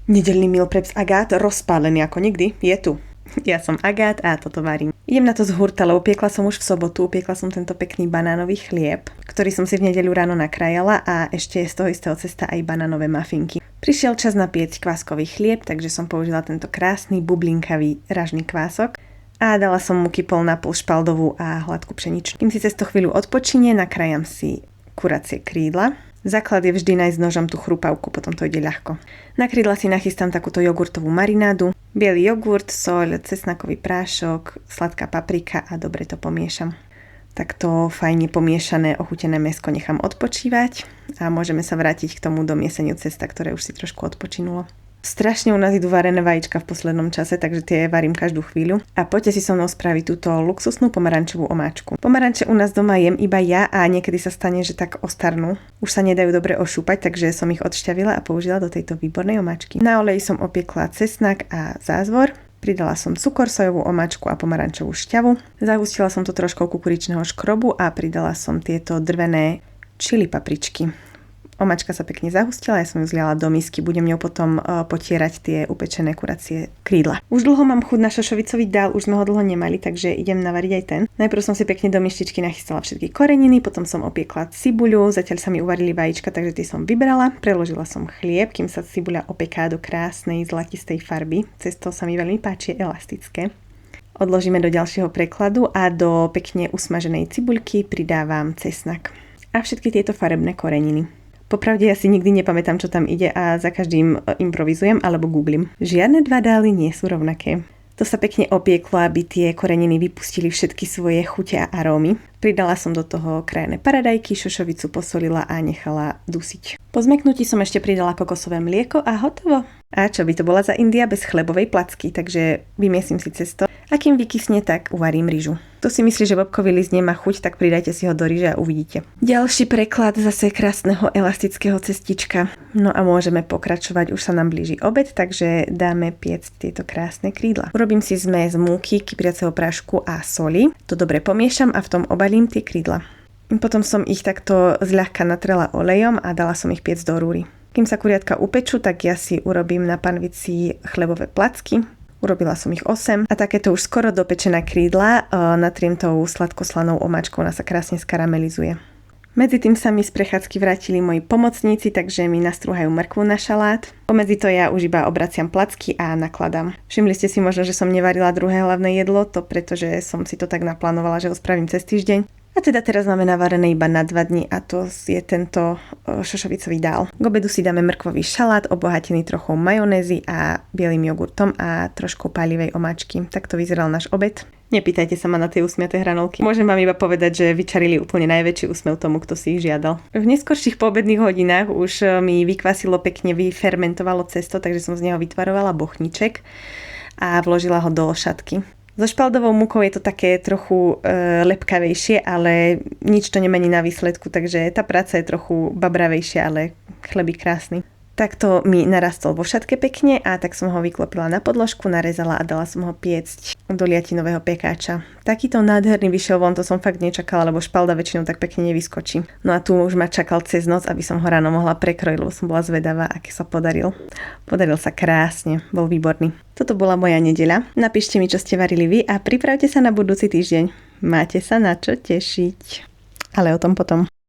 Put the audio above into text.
Nedeľný meal prep s Agát, rozpálený ako nikdy, je tu. Ja som Agát a toto varím. Idem na to z hurta, lebo piekla som už v sobotu, piekla som tento pekný banánový chlieb, ktorý som si v nedeľu ráno nakrájala a ešte je z toho istého cesta aj banánové mafinky. Prišiel čas napiecť kváskový chlieb, takže som použila tento krásny bublinkavý ražný kvások a dala som mu kypol na pol špaldovú a hladkú pšeničnú. Kým si cez to chvíľu odpočinie, nakrájam si kuracie krídla. Základ je vždy nájsť nožom tú chrupavku, potom to ide ľahko. Na krídla si nachystám takúto jogurtovú marinádu, biely jogurt, soľ, cesnakový prášok, sladká paprika a dobre to pomiešam. Takto fajne pomiešané ochutené mäsko nechám odpočívať a môžeme sa vrátiť k tomu domieseniu cesta, ktoré už si trošku odpočinulo. Strašne u nás idú varené vajíčka v poslednom čase, takže tie varím každú chvíľu. A poďte si so mnou spraviť túto luxusnú pomarančovú omáčku. Pomaranče u nás doma jem iba ja a niekedy sa stane, že tak ostarnú. Už sa nedajú dobre ošúpať, takže som ich odšťavila a použila do tejto výbornej omáčky. Na oleji som opiekla cesnak a zázvor. Pridala som cukor, sojovú omáčku a pomarančovú šťavu. Zahustila som to troškou kukuričného škrobu a pridala som tieto drvené čili papričky. Omáčka sa pekne zahustila, ja som ju zliala do misky, budem ňou potom potierať tie upečené kuracie krídla. Už dlho mám chuť na šošovicový dál, už sme ho dlho nemali, takže idem navariť aj ten. Najprv som si pekne do myštičky nachystala všetky koreniny, potom som opiekla cibuľu, zatiaľ sa mi uvarili vajíčka, takže tie som vybrala, preložila som chlieb, kým sa cibuľa opeká do krásnej zlatistej farby. Cesto sa mi veľmi páči, je elastické. Odložíme do ďalšieho prekladu a do pekne usmaženej cibuľky pridávam cesnak a všetky tieto farebné koreniny. Popravde ja si nikdy nepamätám, čo tam ide a za každým improvizujem alebo googlim. Žiadne dva dály nie sú rovnaké. To sa pekne opieklo, aby tie koreniny vypustili všetky svoje chute a arómy. Pridala som do toho krajené paradajky, šošovicu posolila a nechala dusiť. Po zmeknutí som ešte pridala kokosové mlieko a hotovo. A čo by to bola za India bez chlebovej placky, takže vymiesím si cesto a kým vykysne, tak uvarím ryžu. Kto si myslí, že bobkový list nemá chuť, tak pridajte si ho do ryže a uvidíte. Ďalší preklad zase krásneho elastického cestička. No a môžeme pokračovať, už sa nám blíži obed, takže dáme piecť tieto krásne krídla. Urobím si zmes múky, kypriaceho prášku a soli. To dobre pomiešam a v tom obalím tie krídla. Potom som ich takto zľahka natrela olejom a dala som ich piecť do rúry. Kým sa kuriatka upečú, tak ja si urobím na panvici chlebové placky. Urobila som ich 8 a takéto už skoro dopečené krídla natriem tou sladkoslanou omáčkou, ona sa krásne skaramelizuje. Medzi tým sa mi z prechádzky vrátili moji pomocníci, takže mi nastrúhajú mrkvu na šalát. Pomedzi to ja už iba obraciam placky a nakladám. Všimli ste si možno, že som nevarila druhé hlavné jedlo, to pretože som si to tak naplánovala, že ho spravím cez týždeň. A teda teraz máme navarené iba na 2 dni a to je tento šošovicový dál. K obedu si dáme mrkvový šalát, obohatený trochou majonézy a bielým jogurtom a troškou pálivej omáčky. Takto vyzeral náš obed. Nepýtajte sa ma na tie usmiaté hranolky. Môžem vám iba povedať, že vyčarili úplne najväčší úsmev tomu, kto si ich žiadal. V neskorších poobedných hodinách už mi vykvasilo pekne, vyfermentovalo cesto, takže som z neho vytvarovala bochniček a vložila ho do šatky. So špaldovou múkou je to také trochu lepkavejšie, ale nič to nemení na výsledku, takže tá práca je trochu babravejšia, ale chlebík krásny. Takto mi narastol vo šatke pekne a tak som ho vyklopila na podložku, narezala a dala som ho piecť do liatinového pekáča. Takýto nádherný vyšiel von, to som fakt nečakala, lebo špalda väčšinou tak pekne nevyskočí. No a tu už ma čakal cez noc, aby som ho ráno mohla prekrojiť, lebo som bola zvedavá, aký sa podaril. Podaril sa krásne, bol výborný. Toto bola moja nedeľa. Napíšte mi, čo ste varili vy a pripravte sa na budúci týždeň. Máte sa na čo tešiť. Ale o tom potom.